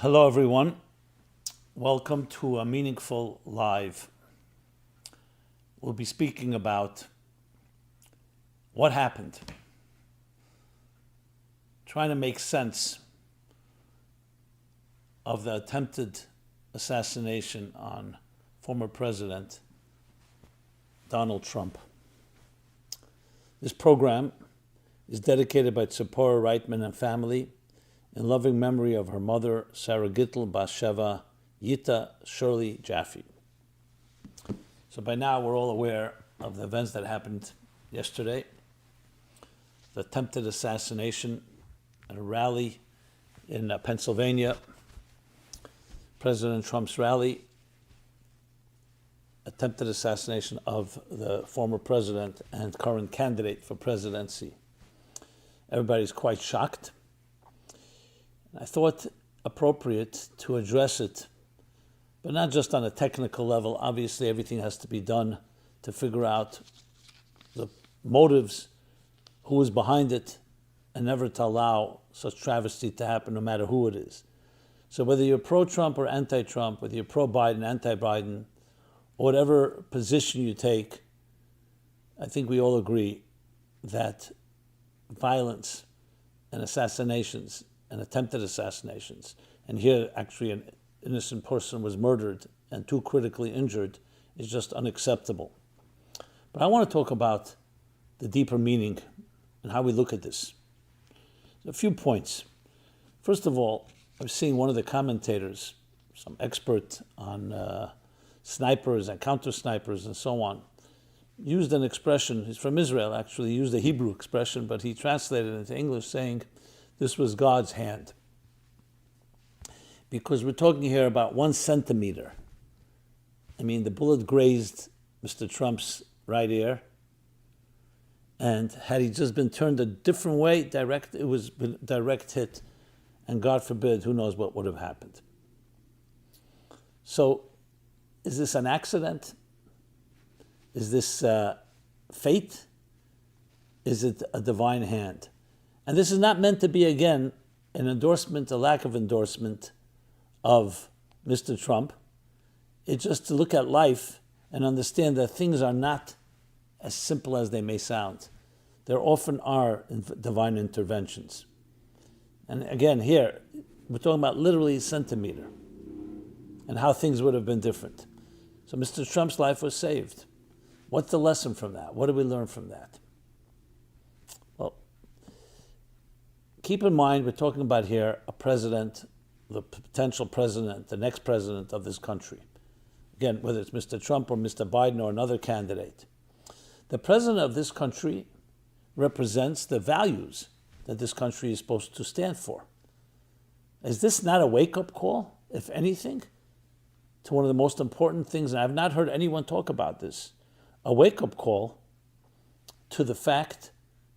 Hello, everyone. Welcome to a Meaningful Live. We'll be speaking about what happened, trying to make sense of the attempted assassination on former President Donald Trump. This program is dedicated by Tzipora Reitman and family in loving memory of her mother, Sarah Gittel, Basheva, Yita, Shirley, Jaffe. So by now we're all aware of the events that happened yesterday. The attempted assassination at a rally in Pennsylvania. President Trump's rally, attempted assassination of the former president and current candidate for presidency. Everybody's quite shocked. I thought appropriate to address it, but not just on a technical level. Obviously, everything has to be done to figure out the motives, who is behind it, and never to allow such travesty to happen, no matter who it is. So whether you're pro-Trump or anti-Trump, whether you're pro-Biden, anti-Biden, or whatever position you take, I think we all agree that violence and assassinations and attempted assassinations, and here actually an innocent person was murdered and two critically injured, is just unacceptable. But I want to talk about the deeper meaning and how we look at this. A few points. First of all, I was seeing one of the commentators, some expert on snipers and counter-snipers and so on, used an expression. He's from Israel, actually, he used a Hebrew expression, but he translated it into English saying, this was God's hand. Because we're talking here about 1 centimeter. I mean, the bullet grazed Mr. Trump's right ear, and had he just been turned a different way, it was a direct hit, and God forbid, who knows what would have happened. So, is this an accident? Is this fate? Is it a divine hand? And this is not meant to be, again, an endorsement, a lack of endorsement of Mr. Trump. It's just to look at life and understand that things are not as simple as they may sound. There often are divine interventions. And again, here, we're talking about literally a centimeter and how things would have been different. So Mr. Trump's life was saved. What's the lesson from that? What do we learn from that? Well, keep in mind, we're talking about here a president, the potential president, the next president of this country. Again, whether it's Mr. Trump or Mr. Biden or another candidate. The president of this country represents the values that this country is supposed to stand for. Is this not a wake-up call, if anything, to one of the most important things, and I've not heard anyone talk about this, a wake-up call to the fact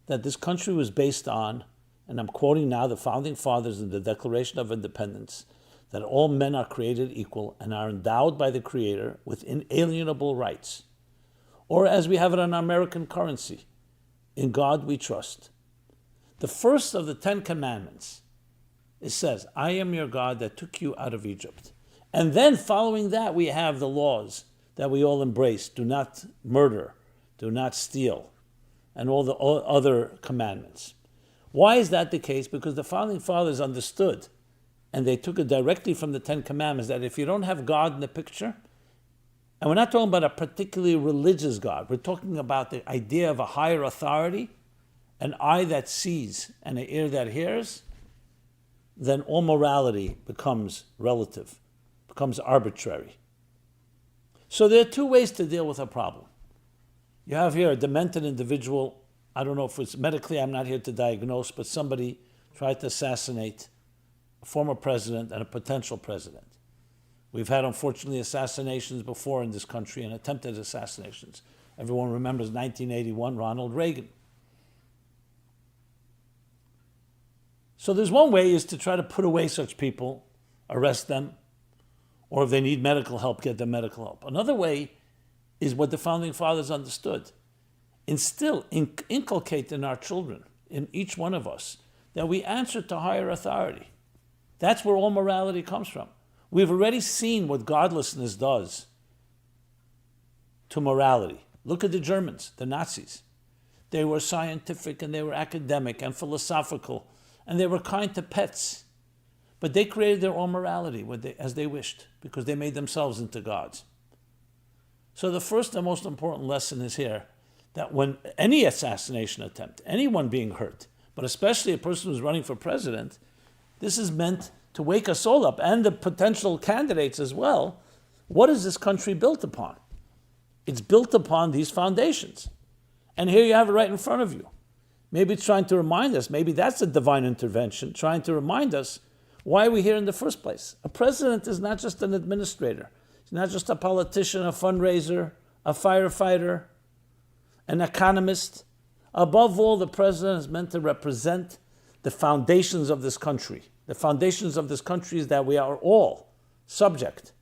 that this country was based on, and I'm quoting now the Founding Fathers in the Declaration of Independence, that all men are created equal and are endowed by the Creator with inalienable rights. Or as we have it on our American currency, in God we trust. The first of the 10 Commandments, it says, I am your God that took you out of Egypt. And then following that, we have the laws that we all embrace. Do not murder, do not steal, and all the other commandments. Why is that the case? Because the Founding Fathers understood, and they took it directly from the 10 Commandments, that if you don't have God in the picture, and we're not talking about a particularly religious God, we're talking about the idea of a higher authority, an eye that sees and an ear that hears, then all morality becomes relative, becomes arbitrary. So there are two ways to deal with a problem. You have here a demented individual. I don't know if it's medically, I'm not here to diagnose, but somebody tried to assassinate a former president and a potential president. We've had, unfortunately, assassinations before in this country and attempted assassinations. Everyone remembers 1981, Ronald Reagan. So there's one way is to try to put away such people, arrest them, or if they need medical help, get them medical help. Another way is what the Founding Fathers understood. Inculcate in our children, in each one of us, that we answer to higher authority. That's where all morality comes from. We've already seen what godlessness does to morality. Look at the Germans, the Nazis. They were scientific and they were academic and philosophical and they were kind to pets. But they created their own morality as they wished because they made themselves into gods. So the first and most important lesson is here that when any assassination attempt, anyone being hurt, but especially a person who's running for president, this is meant to wake us all up and the potential candidates as well. What is this country built upon? It's built upon these foundations. And here you have it right in front of you. Maybe it's trying to remind us, maybe that's a divine intervention, trying to remind us why we're here in the first place. A president is not just an administrator. He's not just a politician, a fundraiser, a firefighter, an economist. Above all, the president is meant to represent the foundations of this country. The foundations of this country is that we are all subject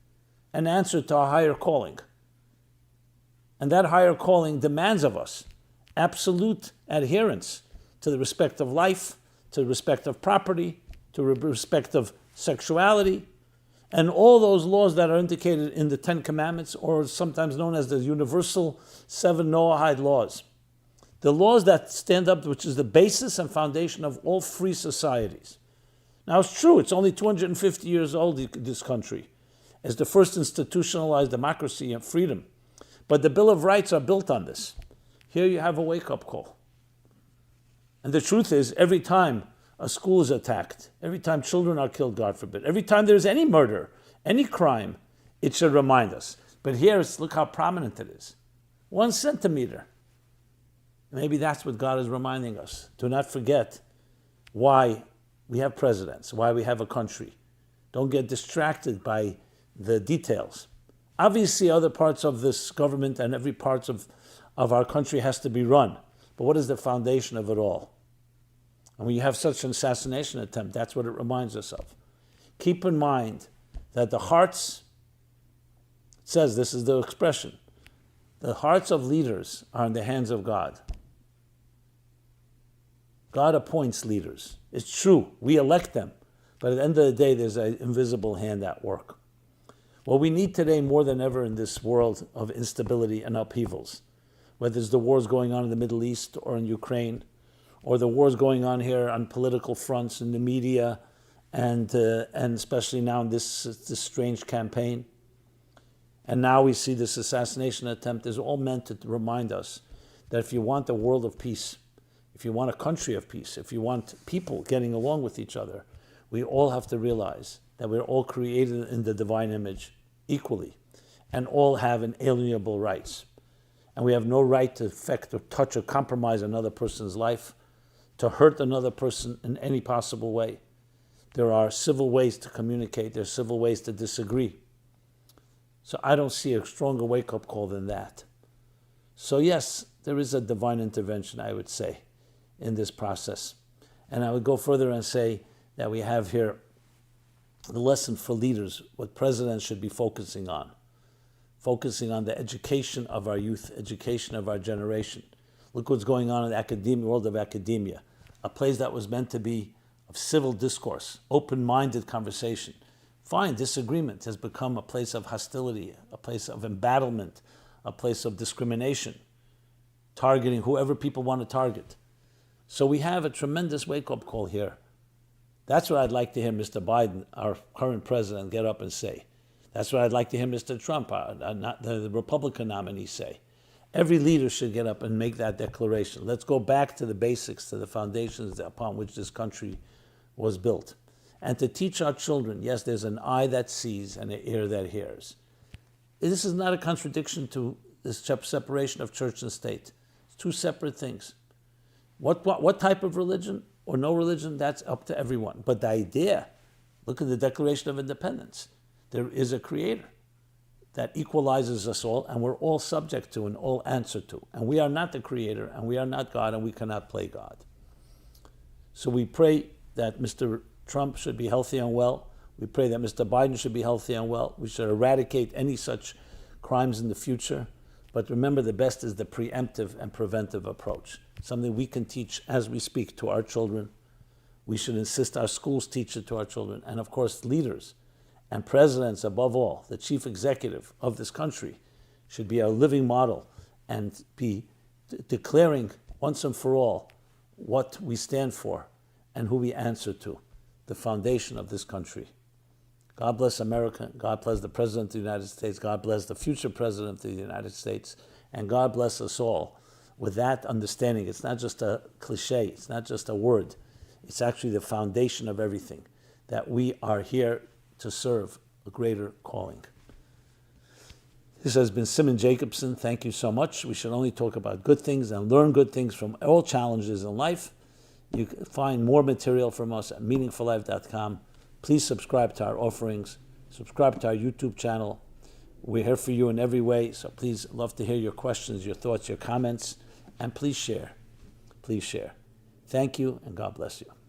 and answer to a higher calling. And that higher calling demands of us absolute adherence to the respect of life, to the respect of property, to respect of sexuality, and all those laws that are indicated in the Ten Commandments, or sometimes known as the universal 7 Noahide laws. The laws that stand up, which is the basis and foundation of all free societies. Now it's true, it's only 250 years old, this country, as the first institutionalized democracy and freedom. But the Bill of Rights are built on this. Here you have a wake-up call. And the truth is, every time a school is attacked, every time children are killed, God forbid, every time there's any murder, any crime, it should remind us. But here, look how prominent it is. 1 centimeter. Maybe that's what God is reminding us. Do not forget why we have presidents, why we have a country. Don't get distracted by the details. Obviously, other parts of this government and every part of our country has to be run. But what is the foundation of it all? And when you have such an assassination attempt, that's what it reminds us of. Keep in mind that the hearts, it says, this is the expression, the hearts of leaders are in the hands of God. God appoints leaders. It's true, we elect them. But at the end of the day, there's an invisible hand at work. What we need today more than ever in this world of instability and upheavals, whether it's the wars going on in the Middle East or in Ukraine, or the wars going on here on political fronts in the media, and especially now in this strange campaign. And now we see this assassination attempt is all meant to remind us that if you want a world of peace, if you want a country of peace, if you want people getting along with each other, we all have to realize that we're all created in the divine image equally and all have inalienable rights. And we have no right to affect or touch or compromise another person's life, to hurt another person in any possible way. There are civil ways to communicate. There are civil ways to disagree. So I don't see a stronger wake-up call than that. So yes, there is a divine intervention, I would say, in this process. And I would go further and say that we have here the lesson for leaders, what presidents should be focusing on the education of our youth, education of our generation. Look what's going on in the academia, world of academia, a place that was meant to be of civil discourse, open-minded conversation. Fine, disagreement has become a place of hostility, a place of embattlement, a place of discrimination, targeting whoever people want to target. So we have a tremendous wake-up call here. That's what I'd like to hear Mr. Biden, our current president, get up and say. That's what I'd like to hear Mr. Trump, the Republican nominee, say. Every leader should get up and make that declaration. Let's go back to the basics, to the foundations upon which this country was built. And to teach our children, yes, there's an eye that sees and an ear that hears. This is not a contradiction to this separation of church and state. It's two separate things. What type of religion or no religion, that's up to everyone. But the idea, look at the Declaration of Independence. There is a creator that equalizes us all, and we're all subject to and all answer to. And we are not the creator, and we are not God, and we cannot play God. So we pray that Mr. Trump should be healthy and well. We pray that Mr. Biden should be healthy and well. We should eradicate any such crimes in the future. But remember, the best is the preemptive and preventive approach, something we can teach as we speak to our children, We should insist our schools teach it to our children. And of course, leaders and presidents, above all, the chief executive of this country, should be our living model and be declaring once and for all what we stand for and who we answer to, the foundation of this country. God bless America. God bless the President of the United States. God bless the future President of the United States. And God bless us all with that understanding. It's not just a cliche. It's not just a word. It's actually the foundation of everything, that we are here to serve a greater calling. This has been Simon Jacobson. Thank you so much. We should only talk about good things and learn good things from all challenges in life. You can find more material from us at meaningfullife.com. Please subscribe to our offerings. Subscribe to our YouTube channel. We're here for you in every way, so please, love to hear your questions, your thoughts, your comments, and please share. Please share. Thank you, and God bless you.